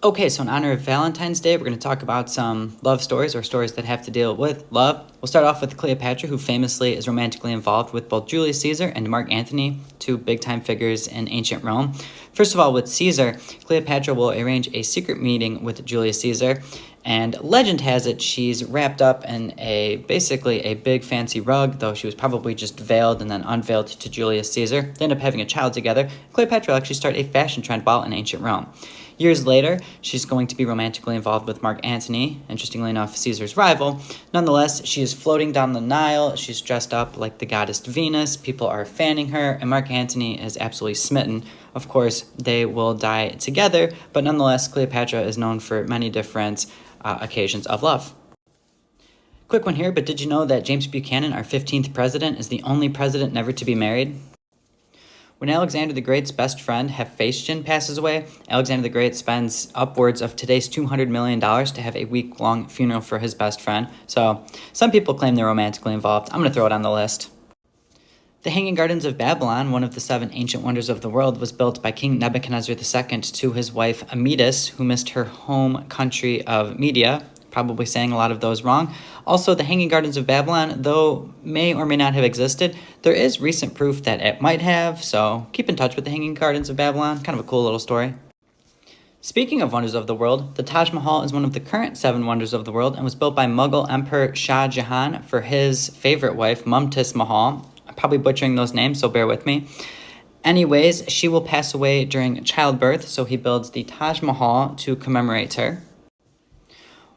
Okay, so in honor of Valentine's Day, we're going to talk about some love stories or stories that have to deal with love. We'll start off with Cleopatra, who famously is romantically involved with both Julius Caesar and Mark Antony, two big-time figures in ancient Rome. First of all, with Caesar, Cleopatra will arrange a secret meeting with Julius Caesar, and legend has it she's wrapped up in basically a big fancy rug, though she was probably just veiled and then unveiled to Julius Caesar. They end up having a child together. Cleopatra will actually start a fashion trend while in ancient Rome. Years later, she's going to be romantically involved with Mark Antony, interestingly enough, Caesar's rival. Nonetheless, she is floating down the Nile. She's dressed up like the goddess Venus. People are fanning her, and Mark Antony is absolutely smitten. Of course, they will die together, but nonetheless, Cleopatra is known for many different occasions of love. Quick one here, but did you know that James Buchanan, our 15th president, is the only president never to be married? When Alexander the Great's best friend, Hephaestion, passes away, Alexander the Great spends upwards of today's $200 million to have a week-long funeral for his best friend. So some people claim they're romantically involved. I'm going to throw it on the list. The Hanging Gardens of Babylon, one of the 7 ancient wonders of the world, was built by King Nebuchadnezzar II to his wife Amytis, who missed her home country of Media, probably saying a lot of those wrong. Also, the Hanging Gardens of Babylon, though may or may not have existed, there is recent proof that it might have, so keep in touch with the Hanging Gardens of Babylon. Kind of a cool little story. Speaking of wonders of the world, the Taj Mahal is one of the current 7 wonders of the world and was built by Mughal Emperor Shah Jahan for his favorite wife, Mumtaz Mahal. I'm probably butchering those names, so bear with me. Anyways, she will pass away during childbirth, so he builds the Taj Mahal to commemorate her.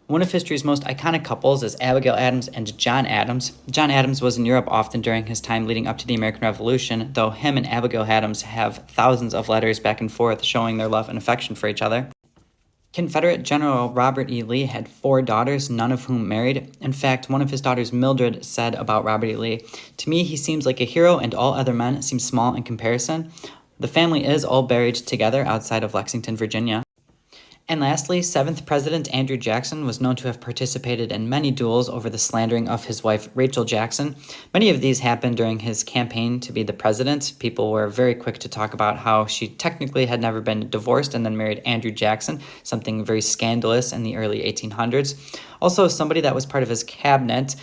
One of history's most iconic couples is Abigail Adams and John Adams. John Adams was in Europe often during his time leading up to the American Revolution, though him and Abigail Adams have thousands of letters back and forth showing their love and affection for each other. Confederate General Robert E. Lee had 4 daughters, none of whom married. In fact, one of his daughters, Mildred, said about Robert E. Lee, "To me, he seems like a hero and all other men seem small in comparison." The family is all buried together outside of Lexington, Virginia. And lastly, 7th President Andrew Jackson was known to have participated in many duels over the slandering of his wife, Rachel Jackson. Many of these happened during his campaign to be the president. People were very quick to talk about how she technically had never been divorced and then married Andrew Jackson, something very scandalous in the early 1800s. Also, somebody that was part of his cabinet,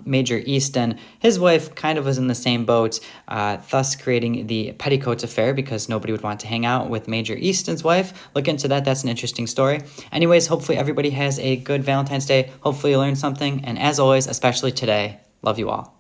Major Easton, his wife kind of was in the same boat, thus creating the Petticoats affair because nobody would want to hang out with Major Easton's wife. Look into that. That's an interesting story. Anyways, hopefully everybody has a good Valentine's Day. Hopefully you learned something. And as always, especially today, love you all.